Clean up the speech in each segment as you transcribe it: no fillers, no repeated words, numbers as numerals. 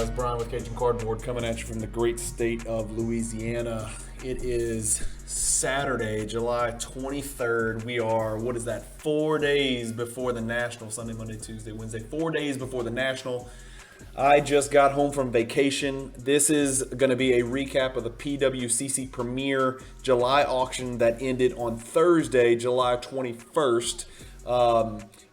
guys? Brian with Cajun Cardboard coming at you from the great state of Louisiana. It is Saturday, July 23rd. We are, 4 days before the National. Sunday, Monday, Tuesday, Wednesday. 4 days before the National. I just got home from vacation. This is going to be a recap of the PWCC Premier July auction that ended on Thursday, July 21st.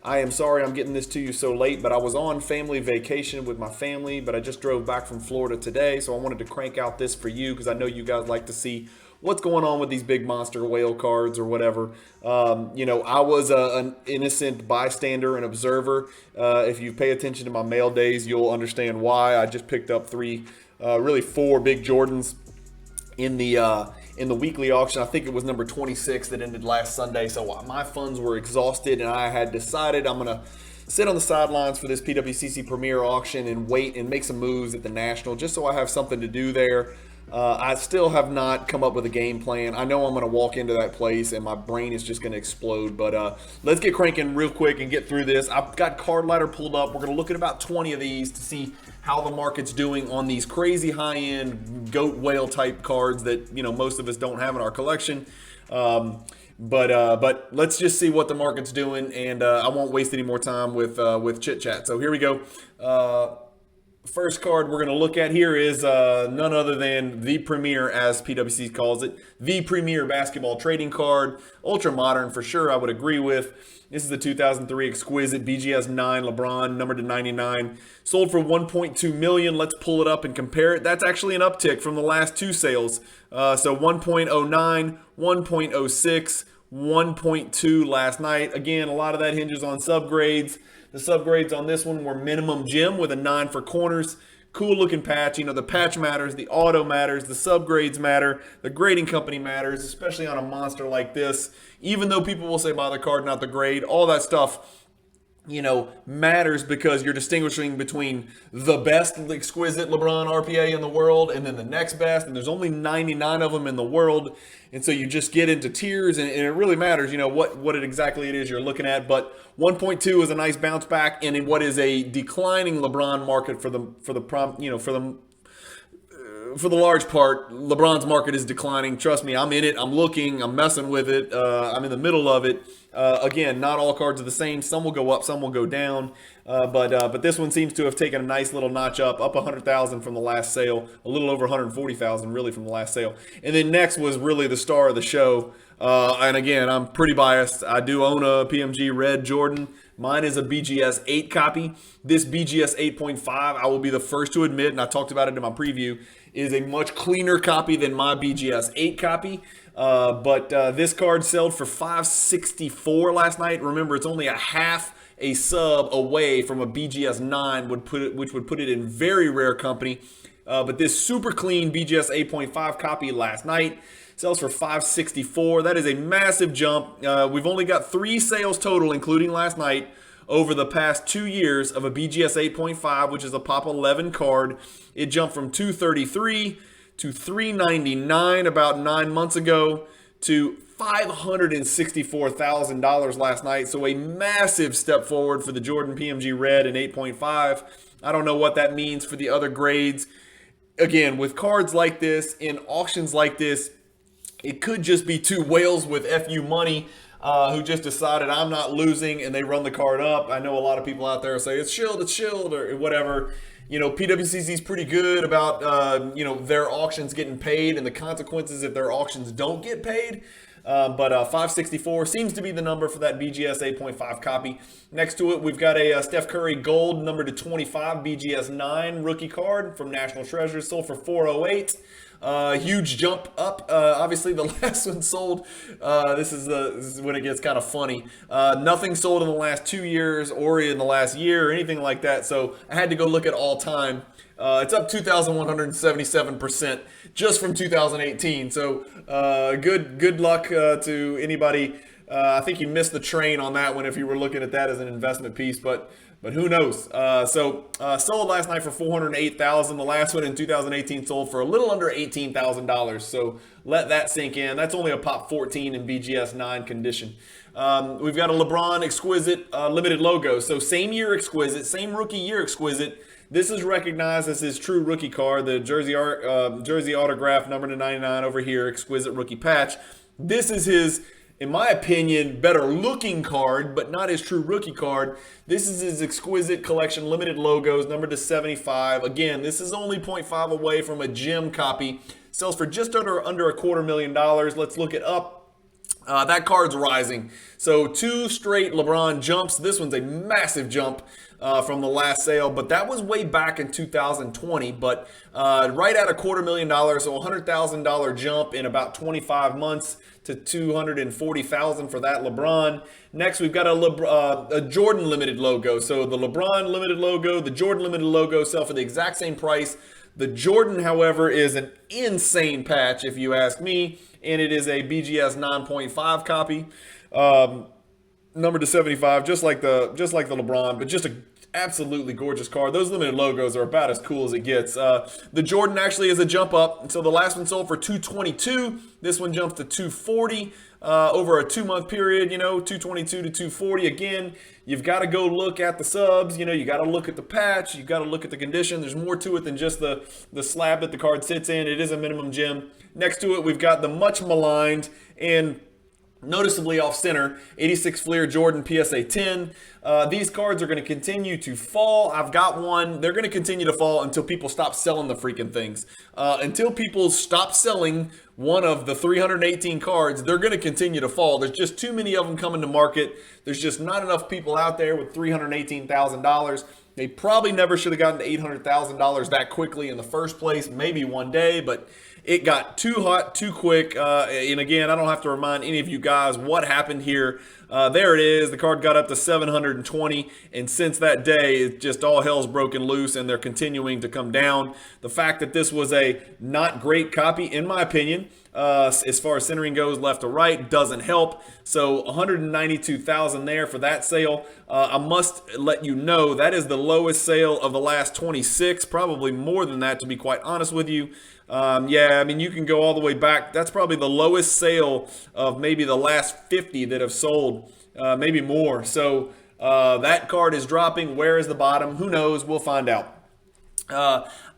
I am sorry I'm getting this to you so late, but I was on family vacation with my family, but I just drove back from Florida today, so I wanted to crank out this for you because I know you guys like to see what's going on with these big monster whale cards or whatever. I was an innocent bystander and observer. If you pay attention to my mail days, you'll understand why. I just picked up four big Jordans in the weekly auction. I think it was number 26 that ended last Sunday. So my funds were exhausted, and I had decided I'm going to sit on the sidelines for this PWCC Premier auction and wait and make some moves at the National just so I have something to do there. I still have not come up with a game plan. I know I'm going to walk into that place and my brain is just going to explode. But let's get cranking real quick and get through this. I've got Card Ladder pulled up. We're going to look at about 20 of these to see how the market's doing on these crazy high-end goat whale type cards that most of us don't have in our collection. But let's just see what the market's doing, and I won't waste any more time with chit chat. So here we go. First card we're going to look at here is none other than the Premier, as PWC calls it, the Premier basketball trading card. Ultra modern for sure, I would agree with. This is the 2003 Exquisite BGS 9 LeBron, numbered to 99. Sold for $1.2 million. Let's pull it up and compare it. That's actually an uptick from the last two sales. So 1.09, 1.06, 1.2 last night. Again, a lot of that hinges on subgrades. The subgrades on this one were minimum gem with a 9 for corners. Cool looking patch. The patch matters, the auto matters, the subgrades matter, the grading company matters, especially on a monster like this. Even though people will say buy the card, not the grade, all that stuff matters because you're distinguishing between the best exquisite LeBron RPA in the world and then the next best, and there's only 99 of them in the world, and so you just get into tiers, and it really matters, what exactly it is you're looking at. But 1.2 is a nice bounce back, and in what is a declining LeBron market for the large part, LeBron's market is declining. Trust me, I'm in it. I'm looking. I'm messing with it. I'm in the middle of it. Again, not all cards are the same. Some will go up, some will go down. But this one seems to have taken a nice little notch up 100,000 from the last sale, a little over 140,000 really from the last sale. And then next was really the star of the show. And again, I'm pretty biased. I do own a PMG Red Jordan. Mine is a BGS 8 copy. This BGS 8.5, I will be the first to admit, and I talked about it in my preview, is a much cleaner copy than my BGS 8 copy. But this card sold for $564 last night. Remember, it's only a half a sub away from a BGS 9, which would put it in very rare company. But this super clean BGS 8.5 copy last night sells for $564. That is a massive jump. We've only got 3 sales total, including last night, over the past 2 years of a BGS 8.5, which is a Pop 11 card. It jumped from $233 to $399 about 9 months ago to $564,000 last night. So a massive step forward for the Jordan PMG Red in 8.5. I don't know what that means for the other grades. Again, with cards like this, in auctions like this, it could just be two whales with FU money who just decided I'm not losing, and they run the card up. I know a lot of people out there say it's shield, or whatever. PWCC is pretty good about, their auctions getting paid and the consequences if their auctions don't get paid. But 564 seems to be the number for that BGS 8.5 copy. Next to it, we've got a Steph Curry Gold number to 25 BGS 9 rookie card from National Treasures, sold for 408. Huge jump up. Obviously, the last one sold. This is when it gets kind of funny. Nothing sold in the last 2 years or in the last year or anything like that. So I had to go look at all time. It's up 2,177% just from 2018. So good luck to anybody. I think you missed the train on that one if you were looking at that as an investment piece, but who knows? Sold last night for $408,000. The last one in 2018 sold for a little under $18,000. So let that sink in. That's only a Pop 14 in BGS 9 condition. We've got a LeBron Exquisite limited logo. So same year Exquisite, same rookie year Exquisite. This is recognized as his true rookie card, the jersey autograph number /99 over here, exquisite rookie patch. This is his, in my opinion, better looking card, but not his true rookie card. This is his exquisite collection, limited logos, numbered to 75. Again, this is only 0.5 away from a gem copy. Sells for just under $250,000. Let's look it up. That card's rising. So 2 straight LeBron jumps. This one's a massive jump from the last sale, but that was way back in 2020. But right at $250,000, so $100,000 jump in about 25 months to $240,000 for that LeBron. Next, we've got a Jordan limited logo. So the LeBron limited logo, the Jordan limited logo sell for the exact same price. The Jordan, however, is an insane patch, if you ask me, and it is a BGS 9.5 copy, numbered to 75, just like the LeBron, but just a absolutely gorgeous card. Those limited logos are about as cool as it gets. The Jordan actually is a jump up, so the last one sold for $222. This one jumps to $240 over a 2-month period. 222 to $240. Again, you've got to go look at the subs. You got to look at the patch. You got to look at the condition. There's more to it than just the slab that the card sits in. It is a minimum gem. Next to it, we've got the much maligned and noticeably off center 86 Fleer Jordan PSA 10. These cards are going to continue to fall. I've got one. They're going to continue to fall until people stop selling the freaking things. Until people stop selling one of the 318 cards, they're going to continue to fall. There's just too many of them coming to market. There's just not enough people out there with $318,000. They probably never should have gotten to $800,000 that quickly in the first place. Maybe one day, but it got too hot, too quick. And again, I don't have to remind any of you guys what happened here. There it is. The card got up to 720. And since that day, it just all hell's broken loose and they're continuing to come down. The fact that this was a not great copy, in my opinion, as far as centering goes left to right, doesn't help. So $192,000 there for that sale. I must let you know that is the lowest sale of the last 26, probably more than that, to be quite honest with you. Yeah, I mean, you can go all the way back. That's probably the lowest sale of maybe the last 50 that have sold, maybe more. So that card is dropping. Where is the bottom? Who knows? We'll find out.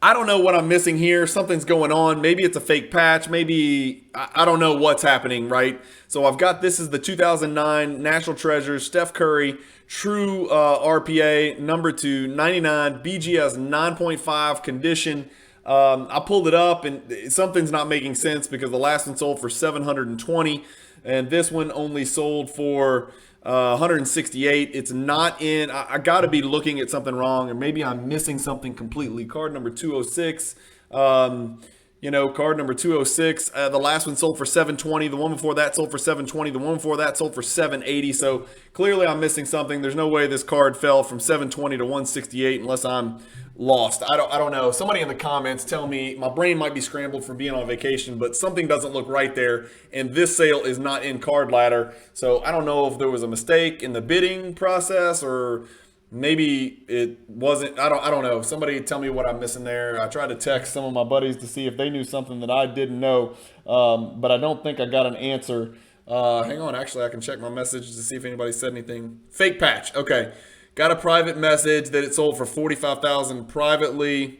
I don't know what I'm missing here. Something's going on. Maybe it's a fake patch. Maybe I don't know what's happening, right? So I've got, this is the 2009 National Treasures Steph Curry True RPA number 299 BGS 9.5 condition. I pulled it up and something's not making sense because the last one sold for 720 and this one only sold for 168. It's not in. I got to be looking at something wrong, or maybe I'm missing something completely. Card number 206. Card number 206. The last one sold for 720. The one before that sold for 720. The one before that sold for 780. So clearly I'm missing something. There's no way this card fell from 720 to 168 unless I'm lost. I don't know. Somebody in the comments tell me. My brain might be scrambled from being on vacation, but something doesn't look right there. And this sale is not in Card Ladder. So I don't know if there was a mistake in the bidding process or maybe it wasn't. I don't know. Somebody tell me what I'm missing there. I tried to text some of my buddies to see if they knew something that I didn't know, but I don't think I got an answer. Hang on. Actually, I can check my messages to see if anybody said anything. Fake patch. Okay. Got a private message that it sold for $45,000 privately.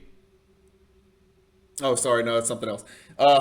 Oh, sorry. No, that's something else.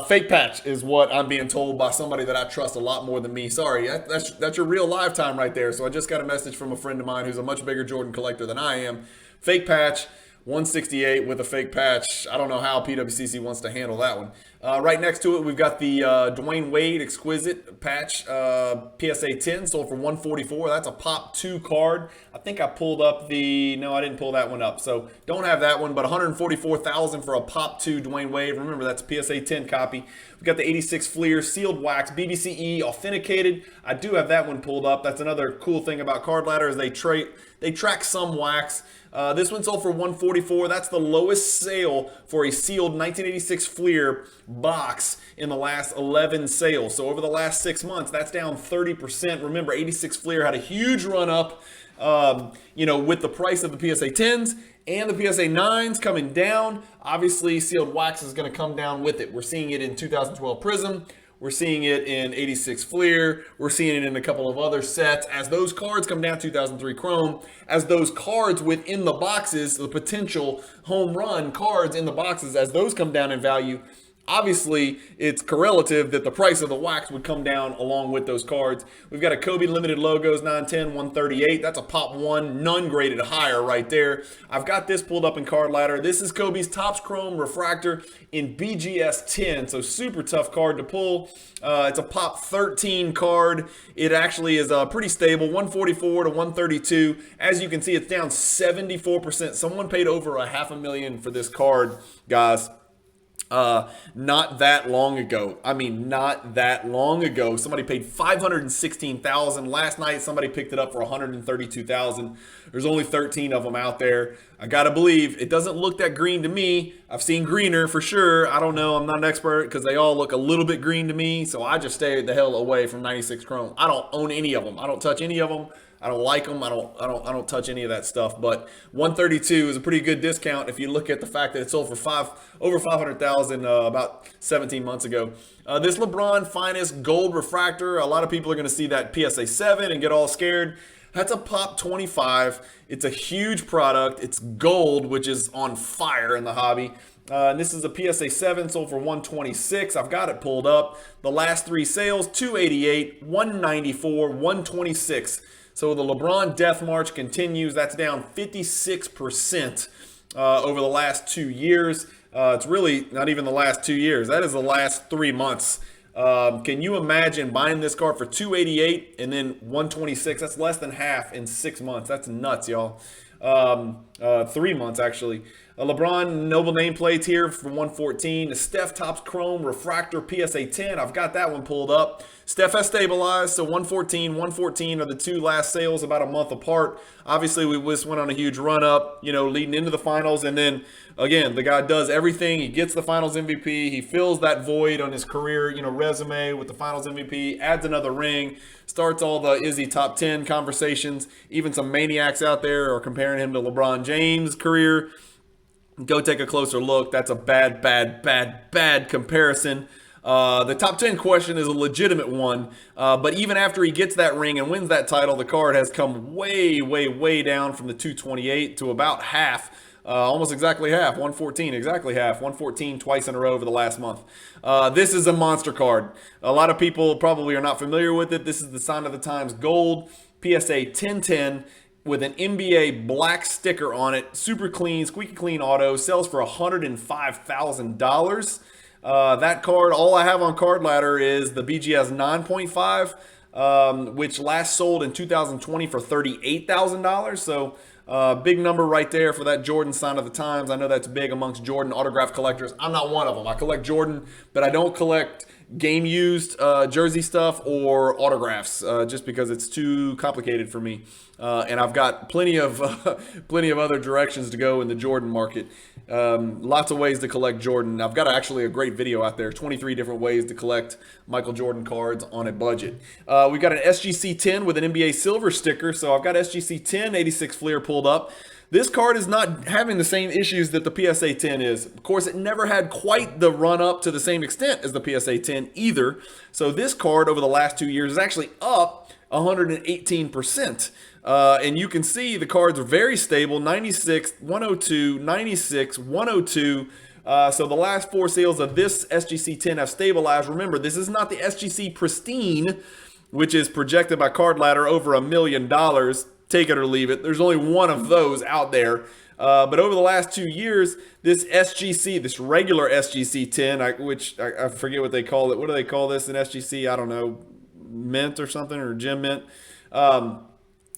Fake patch is what I'm being told by somebody that I trust a lot more than me. Sorry, that's your real lifetime right there. So I just got a message from a friend of mine who's a much bigger Jordan collector than I am. Fake patch, 168 with a fake patch. I don't know how PWCC wants to handle that one. Right next to it, we've got the Dwayne Wade exquisite patch, PSA 10, sold for $144. That's a Pop 2 card. I think I pulled up no, I didn't pull that one up. So don't have that one, but $144,000 for a Pop 2 Dwayne Wade. Remember, that's a PSA 10 copy. We've got the 86 Fleer sealed wax, BBCE authenticated. I do have that one pulled up. That's another cool thing about Card Ladder is they track some wax. This one sold for $144. That's the lowest sale for a sealed 1986 Fleer box in the last 11 sales. So over the last 6 months, that's down 30%. Remember, 86 Fleer had a huge run up, with the price of the PSA 10s and the PSA 9s coming down. Obviously, sealed wax is going to come down with it. We're seeing it in 2012 Prism. We're seeing it in 86 Fleer. We're seeing it in a couple of other sets. As those cards come down, 2003 Chrome, as those cards within the boxes, the potential home run cards in the boxes, as those come down in value, obviously, it's correlative that the price of the wax would come down along with those cards. We've got a Kobe Limited Logos 910 138. That's a pop 1, none graded higher right there. I've got this pulled up in Card Ladder. This is Kobe's Topps Chrome Refractor in BGS 10, so super tough card to pull. It's a pop 13 card. It actually is pretty stable, 144 to 132. As you can see, it's down 74%. Someone paid over $500,000 for this card, guys. Not that long ago. I mean, not that long ago. Somebody paid $516,000. Last night, somebody picked it up for $132,000. There's only 13 of them out there. I gotta believe it doesn't look that green to me. I've seen greener for sure. I don't know. I'm not an expert because they all look a little bit green to me. So I just stay the hell away from 96 Chrome. I don't own any of them. I don't touch any of them. I don't like them. I don't touch any of that stuff. But 132 is a pretty good discount if you look at the fact that it sold for over 500,000 about 17 months ago. This LeBron Finest Gold Refractor. A lot of people are going to see that PSA 7 and get all scared. That's a pop 25. It's a huge product. It's gold, which is on fire in the hobby. And this is a PSA 7, sold for 126. I've got it pulled up. The last 3 sales, 288, 194, 126. So the LeBron Death March continues. That's down 56% over the last 2 years. It's really not even the last 2 years. That is the last 3 months. Can you imagine buying this card for 288 and then 126? That's less than half in 6 months. That's nuts, y'all. 3 months, actually. A LeBron Noble nameplates here for 114. The Steph Topps Chrome Refractor PSA 10. I've got that one pulled up. Steph has stabilized, so 114 are the 2 last sales about a month apart. Obviously, we just went on a huge run up, leading into the finals. And then, again, the guy does everything. He gets the finals MVP. He fills that void on his career, resume with the finals MVP, adds another ring, starts all the is he top 10 conversations. Even some maniacs out there are comparing him to LeBron James' career. Go take a closer look. That's a bad comparison. The top 10 question is a legitimate one, but even after he gets that ring and wins that title, the card has come way down from the 228 to about half, almost exactly half, 114, exactly half, 114 twice in a row over the last month. This is a monster card. A lot of people probably are not familiar with it. This is the Sign of the Times Gold PSA 1010. With an NBA black sticker on it, super clean, squeaky clean auto, sells for $105,000. That card, all I have on Card Ladder is the BGS 9.5, which last sold in 2020 for $38,000. So big number right there for that Jordan Sign of the Times. I know that's big amongst Jordan autograph collectors. I'm not one of them. I collect Jordan, but I don't collect game used jersey stuff or autographs just because it's too complicated for me. And I've got plenty of other directions to go in the Jordan market. Lots of ways to collect Jordan. I've got actually a great video out there, 23 different ways to collect Michael Jordan cards on a budget. We've got an SGC 10 with an NBA silver sticker. So I've got SGC 10 86 Fleer pulled up. This card is not having the same issues that the PSA 10 is. Of course, it never had quite the run up to the same extent as the PSA 10 either. So this card over the last 2 years is actually up 118%. And you can see the cards are very stable, 96, 102, 96, 102. So the last 4 sales of this SGC 10 have stabilized. Remember, this is not the SGC Pristine, which is projected by Card Ladder over $1 million. Take it or leave it. There's only one of those out there. But over the last 2 years, this SGC, this regular SGC 10, which I forget what they call it. What do they call this in SGC? I don't know, mint or something, or gem mint,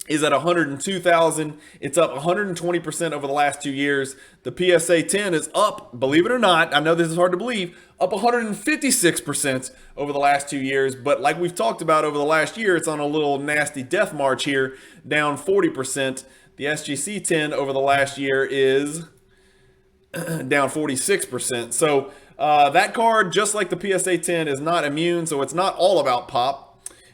is at 102,000. It's up 120% over the last 2 years. The PSA 10 is up, believe it or not, I know this is hard to believe, up 156% over the last 2 years. But like we've talked about over the last year, it's on a little nasty death march here, down 40%. The SGC 10 over the last year is down 46%. So that card, just like the PSA 10, is not immune. So it's not all about pop.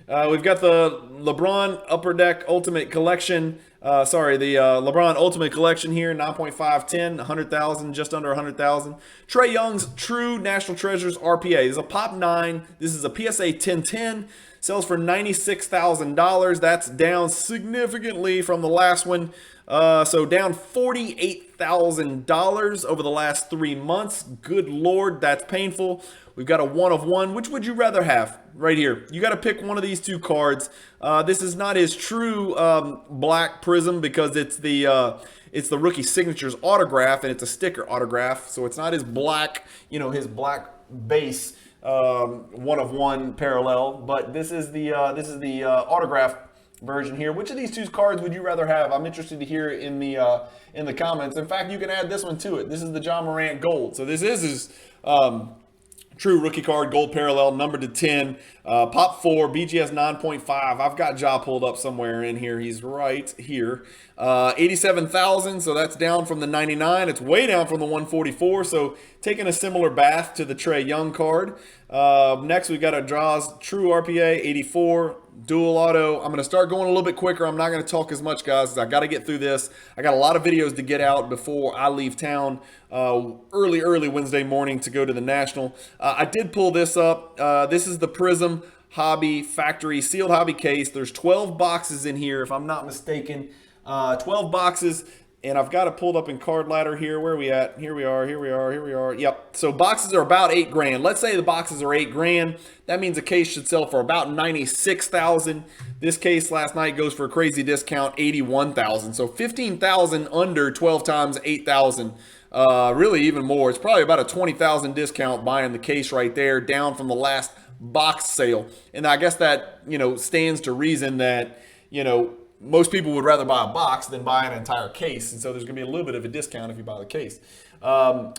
We've got the LeBron Upper Deck Ultimate Collection. The LeBron Ultimate Collection here, 9.510, 100,000, just under 100,000. Trae Young's True National Treasures RPA. This is a Pop 9. This is a PSA 1010. Sells for $96,000. That's down significantly from the last one. So down $48,000 over the last 3 months. Good Lord, that's painful. We've got a 1 of 1. Which would you rather have? Right here. You got to pick one of these two cards. This is not his true black prism because it's the rookie signatures autograph and it's a sticker autograph. So it's not his black, his black base 1 of 1 parallel. But this is the autograph version here. Which of these two cards would you rather have? I'm interested to hear in the comments. In fact, you can add this one to it. This is the John Morant Gold. So this is his true rookie card, gold parallel, numbered to 10, pop 4, BGS 9.5. I've got Ja pulled up somewhere in here. He's right here. 87,000, so that's down from the 99. It's way down from the 144, so taking a similar bath to the Trae Young card. Next, we've got a Jaws True RPA, 84. Dual auto. I'm going to start going a little bit quicker. I'm not going to talk as much, guys. I got to get through this. I got a lot of videos to get out before I leave town early Wednesday morning to go to the National. I did pull this up. This is the Prism Hobby Factory Sealed Hobby Case. There's 12 boxes in here, if I'm not mistaken. 12 boxes. And I've got it pulled up in Card Ladder here. Where are we at? Here we are. Yep. So boxes are about $8,000. Let's say the boxes are $8,000. That means a case should sell for about $96,000. This case last night goes for a crazy discount, $81,000. So $15,000 under 12 times $8,000. Really even more. It's probably about a $20,000 discount buying the case right there, down from the last box sale. And I guess that, stands to reason that, most people would rather buy a box than buy an entire case. And so there's going to be a little bit of a discount if you buy the case.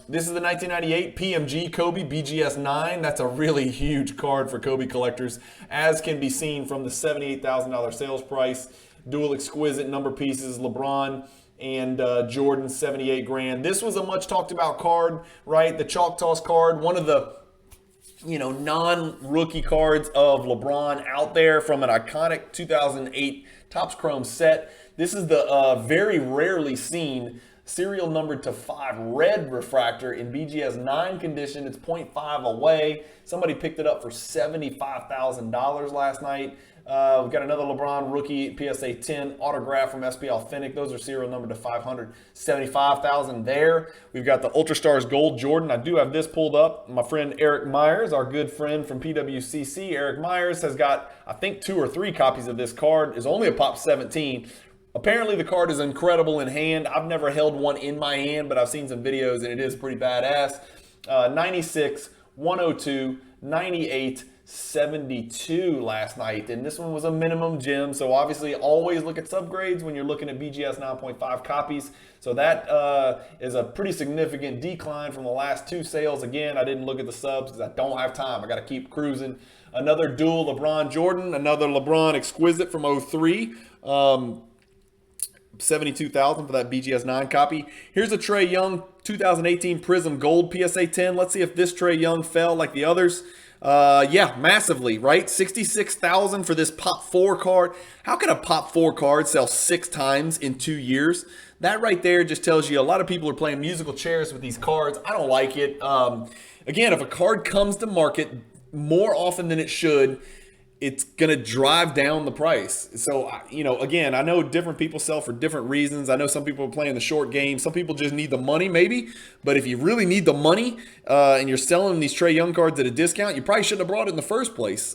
This is the 1998 PMG Kobe BGS 9. That's a really huge card for Kobe collectors, as can be seen from the $78,000 sales price. Dual exquisite number pieces, LeBron and Jordan, 78 grand. This was a much talked about card, right? The Chalk Toss card, one of the non-rookie cards of LeBron out there from an iconic 2008 Topps Chrome set. This is the very rarely seen serial numbered to 5 red refractor in BGS 9 condition. It's 0.5 away. Somebody picked it up for $75,000 last night. We've got another LeBron rookie PSA 10 autograph from SB Authentic. Those are serial numbered to 500. $75,000 there. We've got the Ultra Stars Gold Jordan. I do have this pulled up. My friend Eric Myers, our good friend from PWCC. Eric Myers has got, I think, 2 or 3 copies of this card. It's only a Pop 17. Apparently the card is incredible in hand. I've never held one in my hand, but I've seen some videos and it is pretty badass. 96, 102, 98, 72 last night, and this one was a minimum gem, so obviously always look at subgrades when you're looking at BGS 9.5 copies. So that is a pretty significant decline from the last 2 sales. Again, I didn't look at the subs because I don't have time. I got to keep cruising. Another dual LeBron Jordan, another LeBron exquisite from 03. 72,000 for that BGS 9 copy. Here's a Trae Young 2018 Prism Gold PSA 10. Let's see if this Trae Young fell like the others. Yeah, massively, right? 66,000 for this Pop 4 card. How can a Pop 4 card sell 6 times in 2 years? That right there just tells you a lot of people are playing musical chairs with these cards. I don't like it. Again, if a card comes to market more often than it should, it's going to drive down the price. So, again, I know different people sell for different reasons. I know some people are playing the short game. Some people just need the money, maybe. But if you really need the money and you're selling these Trae Young cards at a discount, you probably shouldn't have brought it in the first place.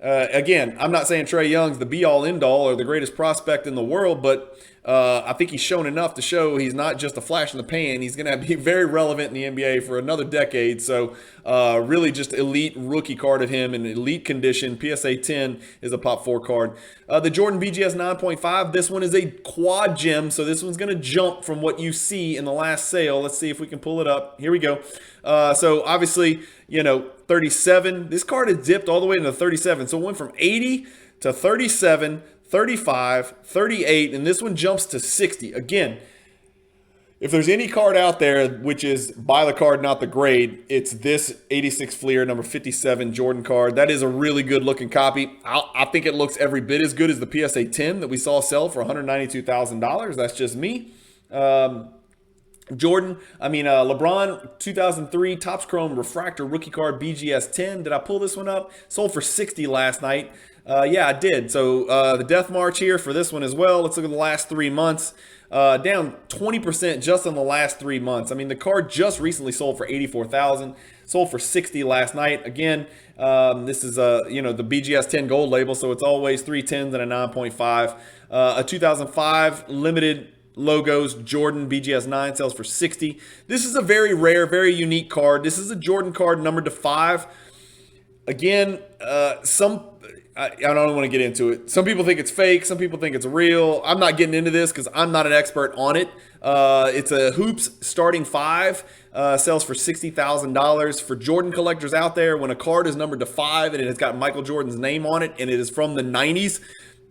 Again, I'm not saying Trae Young's the be-all, end-all or the greatest prospect in the world, but I think he's shown enough to show he's not just a flash in the pan. He's going to be very relevant in the NBA for another decade. So really just elite rookie card of him in elite condition. PSA 10 is a Pop 4 card. The Jordan BGS 9.5, this one is a quad gem. So this one's going to jump from what you see in the last sale. Let's see if we can pull it up. Here we go. So obviously, 37. This card has dipped all the way into 37. So it went from 80 to 37, 35, 38, and this one jumps to 60. Again, If there's any card out there which is buy the card, not the grade, it's this 86 Fleer number 57 Jordan card. That is a really good looking copy. I think it looks every bit as good as the PSA 10 that we saw sell for $192,000. That's just me. LeBron 2003 Topps Chrome Refractor Rookie Card BGS 10. Did I pull this one up? Sold for $60 last night. Yeah, I did. So the Death March here for this one as well. Let's look at the last 3 months. Down 20% just in the last 3 months. I mean, the card just recently sold for $84,000. Sold for $60 last night. Again, this is the BGS 10 gold label, so it's always 3 10s and a 9.5. A 2005 limited logos Jordan BGS 9 sells for $60. This is a very rare, very unique card. This is a Jordan card numbered to 5. Again, I don't want to get into it. Some people think it's fake. Some people think it's real. I'm not getting into this because I'm not an expert on it. It's a Hoops starting 5. Sells for $60,000. For Jordan collectors out there, when a card is numbered to 5 and it has got Michael Jordan's name on it and it is from the 90s,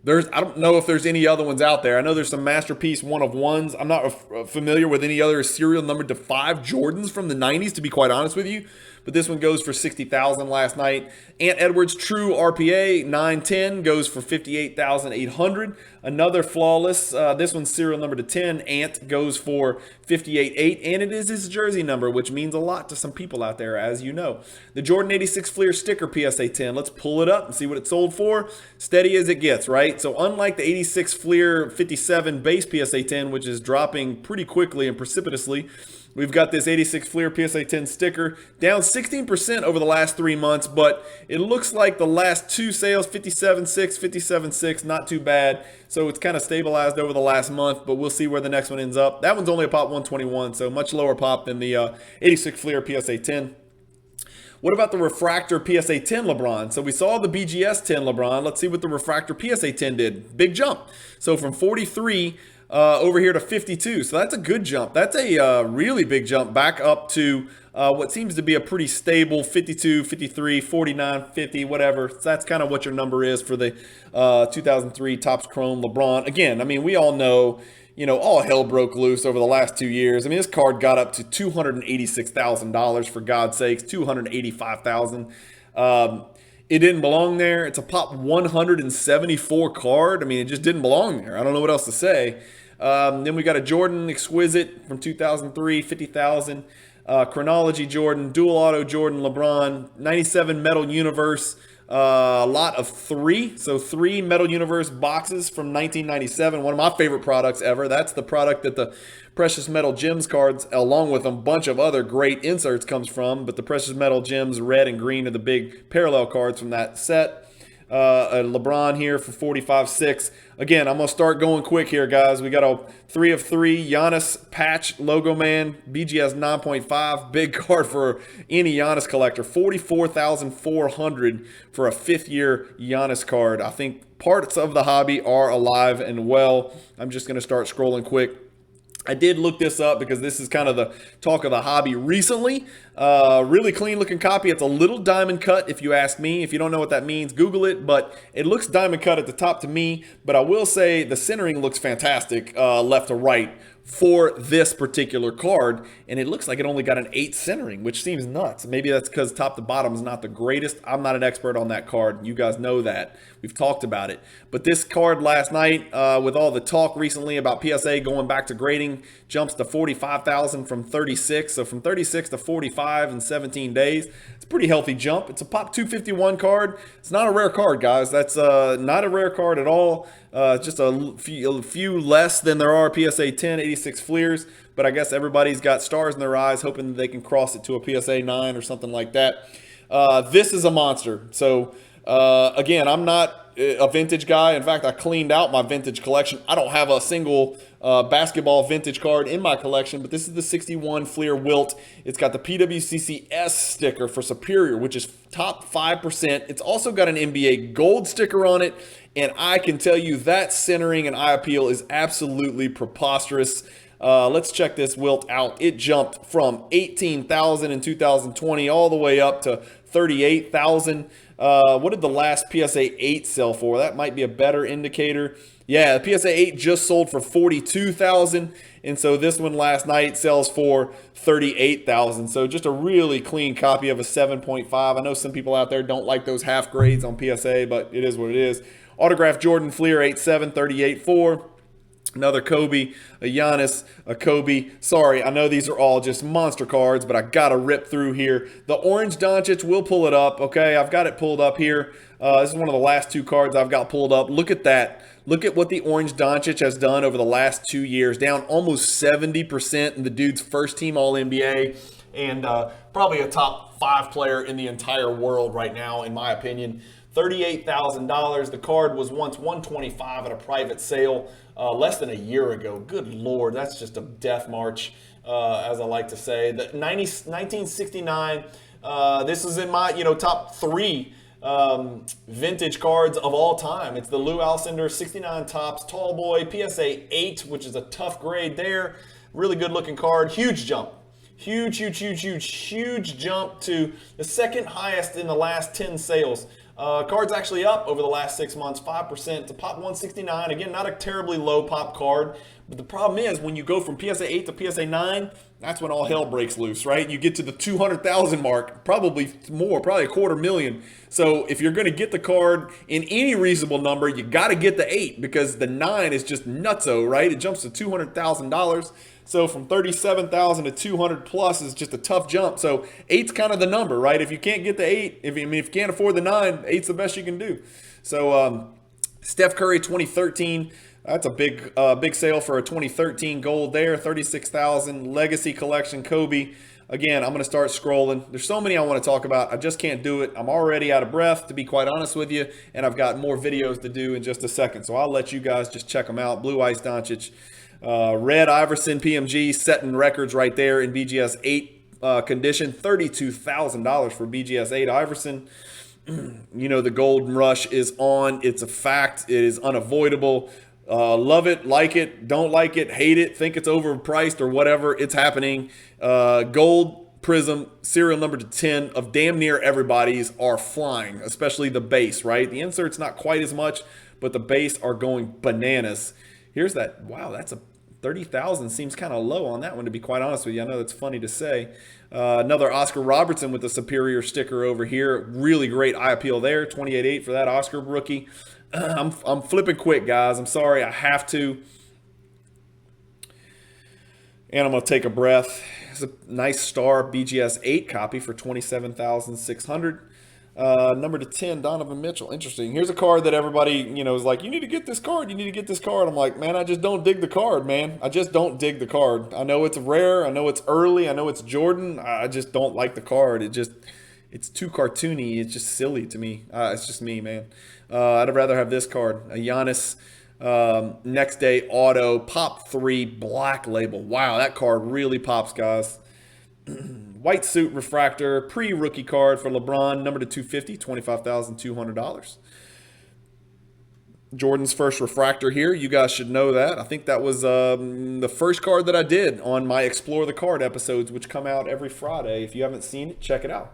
I don't know if there's any other ones out there. I know there's some Masterpiece 1-of-1s. I'm not familiar with any other serial numbered to 5 Jordans from the 90s, to be quite honest with you. But this one goes for $60,000 last night. Ant Edwards True RPA 910 goes for $58,800. Another flawless. This one's serial number to 10. Ant goes for $58,800, and it is his jersey number, which means a lot to some people out there, as you know. The Jordan 86 Fleer sticker PSA 10. Let's pull it up and see what it sold for. Steady as it gets, right? So unlike the 86 Fleer 57 base PSA 10, which is dropping pretty quickly and precipitously, we've got this 86 Fleer PSA 10 sticker down 16% over the last 3 months, but it looks like the last 2 sales, 57.6, 57.6, not too bad. So it's kind of stabilized over the last month, but we'll see where the next one ends up. That one's only a pop 121, so much lower pop than the 86 Fleer PSA 10. What about the Refractor PSA 10 LeBron? So we saw the BGS 10 LeBron. Let's see what the Refractor PSA 10 did. Big jump. So from 43 over here to 52. So that's a good jump. That's a really big jump back up to what seems to be a pretty stable 52, 53, 49, 50, whatever. So that's kind of what your number is for the 2003 Topps Chrome LeBron. Again, I mean, we all know, all hell broke loose over the last 2 years. I mean, this card got up to $286,000, for God's sakes, $285,000. It didn't belong there. It's a pop 174 card. I mean, it just didn't belong there. I don't know what else to say. Then we got a Jordan Exquisite from 2003, 50,000. Chronology Jordan, Dual Auto Jordan LeBron, 97 Metal Universe, a lot of 3. So 3 Metal Universe boxes from 1997. One of my favorite products ever. That's the product that the Precious Metal Gems cards, along with a bunch of other great inserts, comes from. But the Precious Metal Gems red and green are the big parallel cards from that set. A LeBron here for 45.6. Again, I'm going to start going quick here, guys. We got a 3 of 3 Giannis patch logo man, BGS 9.5. Big card for any Giannis collector. $44,400 for a 5th-year Giannis card. I think parts of the hobby are alive and well. I'm just going to start scrolling quick. I did look this up because this is kind of the talk of the hobby recently. Really clean looking copy. It's a little diamond cut if you ask me. If you don't know what that means, Google it. But it looks diamond cut at the top to me. But I will say the centering looks fantastic left to right for this particular card, and it looks like it only got an 8 centering, which seems nuts. Maybe that's because top to bottom is not the greatest. I'm not an expert on that card. You guys know that. We've talked about it. But this card last night, with all the talk recently about PSA going back to grading, jumps to 45,000 from 36. So from 36 to 45 in 17 days. It's a pretty healthy jump. It's a pop 251 card. It's not a rare card, guys. That's not a rare card at all. Just a few less than there are PSA 10, 86 Fleers. But I guess everybody's got stars in their eyes, hoping that they can cross it to a PSA 9 or something like that. This is a monster. So, again, I'm not a vintage guy. In fact, I cleaned out my vintage collection. I don't have a single basketball vintage card in my collection, but this is the 61 Fleer Wilt. It's got the PWCC S sticker for Superior, which is top 5%. It's also got an NBA gold sticker on it, and I can tell you that centering and eye appeal is absolutely preposterous. Let's check this Wilt out. It jumped from 18,000 in 2020 all the way up to 38,000. What did the last PSA 8 sell for? That might be a better indicator. Yeah, the PSA 8 just sold for $42,000, and so this one last night sells for $38,000. So just a really clean copy of a 7.5. I know some people out there don't like those half grades on PSA, but it is what it is. Autographed Jordan Fleer 8.7, 38.4. Another Kobe, a Giannis, a Kobe. Sorry, I know these are all just monster cards, but I got to rip through here. The orange Doncic, we'll pull it up, okay? I've got it pulled up here. This is one of the last two cards I've got pulled up. Look at that. Look at what the orange Doncic has done over the last 2 years. Down almost 70% in the dude's first team All-NBA. And probably a top 5 player in the entire world right now, in my opinion. $38,000. The card was once $125 at a private sale less than a year ago. Good Lord, that's just a death march, as I like to say. The 1969. This is in my top 3 vintage cards of all time. It's the Lou Alcindor 69 Topps Tall Boy PSA 8, which is a tough grade there. Really good looking card. Huge jump. Huge jump to the second highest in the last 10 sales. Card's actually up over the last 6 months, 5% to pop 169. Again, not a terribly low pop card, but the problem is when you go from PSA 8 to PSA 9, that's when all hell breaks loose, right? You get to the 200,000 mark, probably more, probably $250,000. So if you're going to get the card in any reasonable number, you got to get the 8 because the 9 is just nutso, right? It jumps to $200,000. So from 37,000 to 200 plus is just a tough jump. So 8's kind of the number, right? If you can't get the 8, if you can't afford the 9, 8's the best you can do. So Steph Curry 2013, that's a big sale for a 2013 gold there, 36,000. Legacy collection Kobe. Again, I'm going to start scrolling. There's so many I want to talk about. I just can't do it. I'm already out of breath, to be quite honest with you, and I've got more videos to do in just a second. So I'll let you guys just check them out. Blue Ice Doncic. Red Iverson PMG setting records right there in BGS 8 condition. $32,000 for BGS 8 Iverson. The golden rush is on. It's a fact. It is unavoidable. Love it, like it, don't like it, hate it, think it's overpriced or whatever. It's happening. Gold Prism serial number to 10 of damn near everybody's are flying, especially the base, right? The insert's not quite as much, but the base are going bananas. Here's that. Wow, that's a 30,000 seems kind of low on that one, to be quite honest with you. I know that's funny to say. Another Oscar Robertson with the superior sticker over here. Really great eye appeal there. 28.8 for that Oscar rookie. I'm flipping quick, guys. I'm sorry. I have to. And I'm going to take a breath. It's a nice star BGS 8 copy for $27,600. Number to 10, Donovan Mitchell. Interesting. Here's a card that everybody, is like, you need to get this card. You need to get this card. I'm like, man, I just don't dig the card, man. I just don't dig the card. I know it's rare. I know it's early. I know it's Jordan. I just don't like the card. It's too cartoony. It's just silly to me. It's just me, man. I'd rather have this card. A Giannis next day auto pop 3 black label. Wow, that card really pops, guys. White suit refractor pre-rookie card for LeBron, number to 250, $25,200. Jordan's first refractor here. You guys should know that. I think that was the first card that I did on my Explore the Card episodes, which come out every Friday. If you haven't seen it, check it out.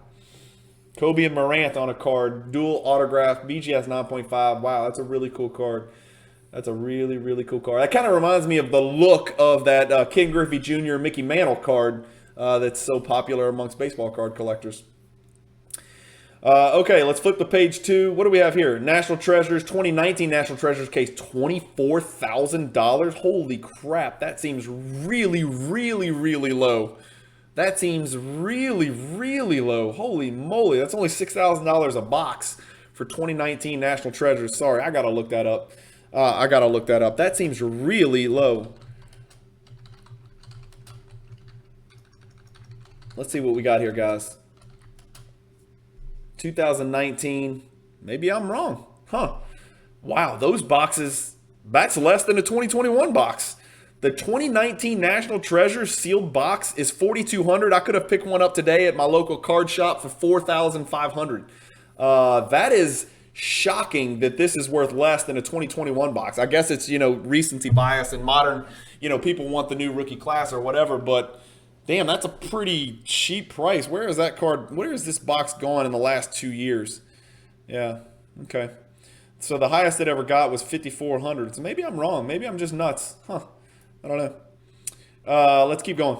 Kobe and Morant on a card, dual autograph, BGS 9.5. Wow, that's a really cool card. That's a really, really cool card. That kind of reminds me of the look of that Ken Griffey Jr. Mickey Mantle card that's so popular amongst baseball card collectors. Okay, let's flip to page 2. What do we have here? National Treasures, 2019 National Treasures case, $24,000. Holy crap, that seems really, really, really low. That seems really, really low. Holy moly, that's only $6,000 a box for 2019 National Treasures. Sorry, I gotta look that up. That seems really low. Let's see what we got here, guys. 2019. Maybe I'm wrong. Huh. Wow, those boxes, that's less than a 2021 box. The 2019 National Treasures sealed box is $4,200. I could have picked one up today at my local card shop for $4,500. That is shocking that this is worth less than a 2021 box. I guess it's, recency bias and modern, people want the new rookie class or whatever, but damn, that's a pretty cheap price. Where is that card? Where is this box gone in the last 2 years? Yeah. Okay. So the highest it ever got was 5,400. So maybe I'm wrong. Maybe I'm just nuts. Huh. I don't know. Let's keep going.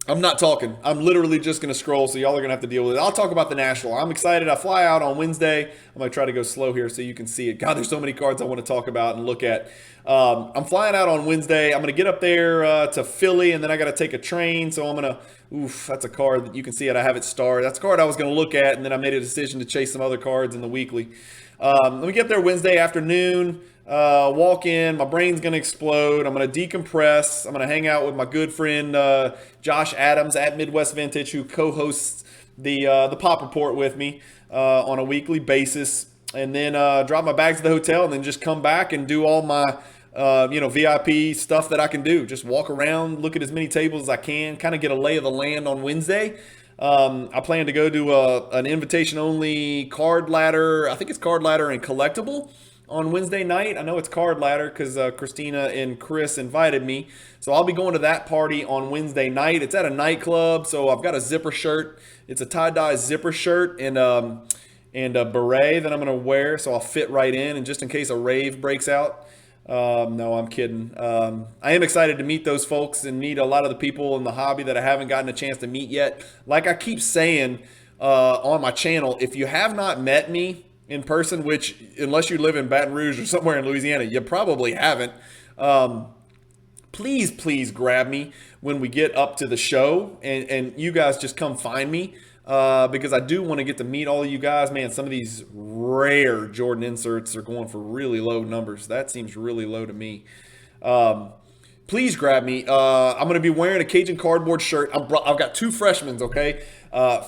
I'm not talking. I'm literally just going to scroll, so y'all are going to have to deal with it. I'll talk about the National. I'm excited. I fly out on Wednesday. I'm going to try to go slow here so you can see it. God, there's so many cards I want to talk about and look at. I'm flying out on Wednesday. I'm going to get up there to Philly, and then I got to take a train. So I'm going to, that's a card that you can see it. I have it starred. That's a card I was going to look at, and then I made a decision to chase some other cards in the weekly. Let me get there Wednesday afternoon. Walk in, my brain's gonna explode. I'm gonna decompress. I'm gonna hang out with my good friend Josh Adams at Midwest Vintage, who co-hosts the Pop Report with me on a weekly basis, and then drop my bags at the hotel, and then just come back and do all my VIP stuff that I can do. Just walk around, look at as many tables as I can, kind of get a lay of the land on Wednesday. I plan to go to an invitation-only card ladder. I think it's card ladder and collectible on Wednesday night. I know it's card ladder because Christina and Chris invited me. So I'll be going to that party on Wednesday night. It's at a nightclub, so I've got a zipper shirt. It's a tie-dye zipper shirt and a beret that I'm going to wear, so I'll fit right in. And just in case a rave breaks out. No, I'm kidding. I am excited to meet those folks and meet a lot of the people in the hobby that I haven't gotten a chance to meet yet. Like I keep saying on my channel, if you have not met me in person, which unless you live in Baton Rouge or somewhere in Louisiana, you probably haven't, please grab me when we get up to the show, and you guys just come find me. Because I do want to get to meet all of you guys. Man, some of these rare Jordan inserts are going for really low numbers. That seems really low to me. Please grab me. I'm going to be wearing a Cajun cardboard shirt. I've got two Freshmans, okay?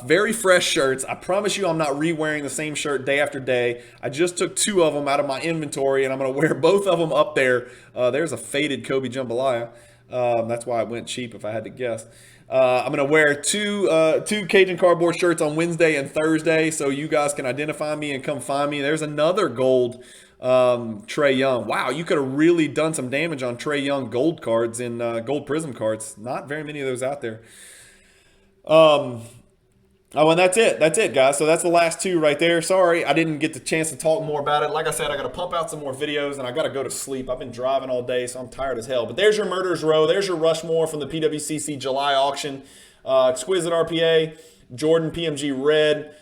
Very fresh shirts. I promise you I'm not re-wearing the same shirt day after day. I just took two of them out of my inventory, and I'm going to wear both of them up there. There's a faded Kobe Jambalaya. That's why I went cheap if I had to guess. I'm going to wear two Cajun cardboard shirts on Wednesday and Thursday so you guys can identify me and come find me. There's another gold Trae Young. Wow, you could have really done some damage on Trae Young gold cards and gold prism cards. Not very many of those out there. Oh, and that's it. That's it, guys. So that's the last two right there. Sorry, I didn't get the chance to talk more about it. Like I said, I got to pump out some more videos, and I got to go to sleep. I've been driving all day, so I'm tired as hell. But there's your Murderers Row. There's your Rushmore from the PWCC July auction. Exquisite RPA, Jordan PMG Red,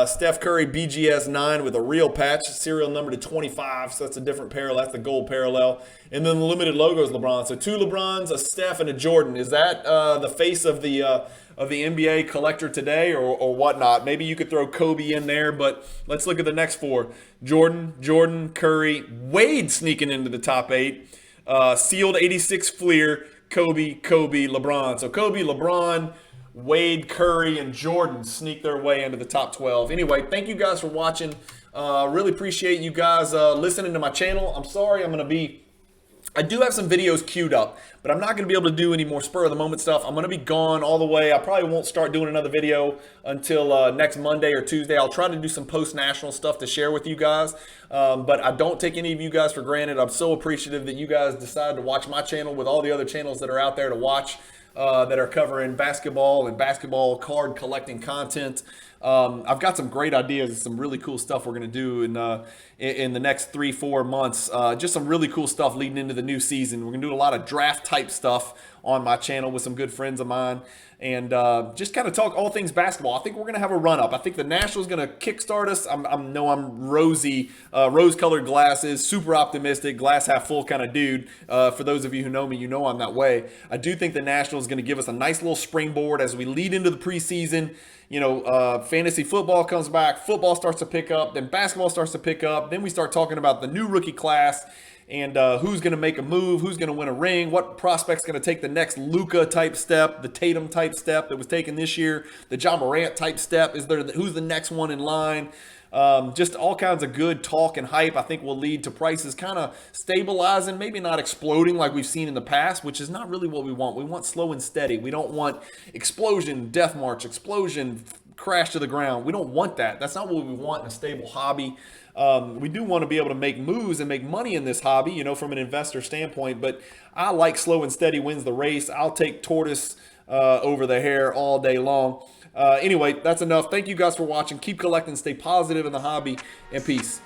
Steph Curry BGS 9 with a real patch, serial number to 25, so that's a different parallel. That's the gold parallel. And then the limited logos LeBron. So two LeBrons, a Steph, and a Jordan. Is that the face of the NBA collector today or whatnot? Maybe you could throw Kobe in there, but let's look at the next four. Jordan, Curry, Wade sneaking into the top 8. Sealed 86 Fleer, Kobe, LeBron. So Kobe, LeBron, Wade, Curry, and Jordan sneak their way into the top 12. Anyway, thank you guys for watching. Really appreciate you guys listening to my channel. I'm sorry I do have some videos queued up, but I'm not going to be able to do any more spur of the moment stuff. I'm going to be gone all the way. I probably won't start doing another video until next Monday or Tuesday. I'll try to do some post-national stuff to share with you guys, but I don't take any of you guys for granted. I'm so appreciative that you guys decided to watch my channel with all the other channels that are out there to watch that are covering basketball and basketball card collecting content. I've got some great ideas and some really cool stuff we're going to do in the next 3-4 months. Just some really cool stuff leading into the new season. We're going to do a lot of draft type stuff on my channel with some good friends of mine, and just kind of talk all things basketball. I think we're going to have a run up. I think the National is going to kickstart us. I'm rosy, rose-colored glasses, super optimistic, glass half full kind of dude. For those of you who know me, you know I'm that way. I do think the National is going to give us a nice little springboard as we lead into the preseason. Fantasy football comes back, football starts to pick up, then basketball starts to pick up, then we start talking about the new rookie class and who's going to make a move, who's going to win a ring, what prospect's going to take the next Luka type step, the Tatum type step that was taken this year, the John Morant type step, who's the next one in line. Just all kinds of good talk and hype I think will lead to prices kind of stabilizing, maybe not exploding like we've seen in the past, which is not really what we want. We want slow and steady. We don't want explosion, death march, explosion, crash to the ground. We don't want that. That's not what we want in a stable hobby. We do want to be able to make moves and make money in this hobby, from an investor standpoint, but I like slow and steady wins the race. I'll take tortoise over the hare all day long. Anyway, that's enough. Thank you guys for watching. Keep collecting. Stay positive in the hobby. And peace.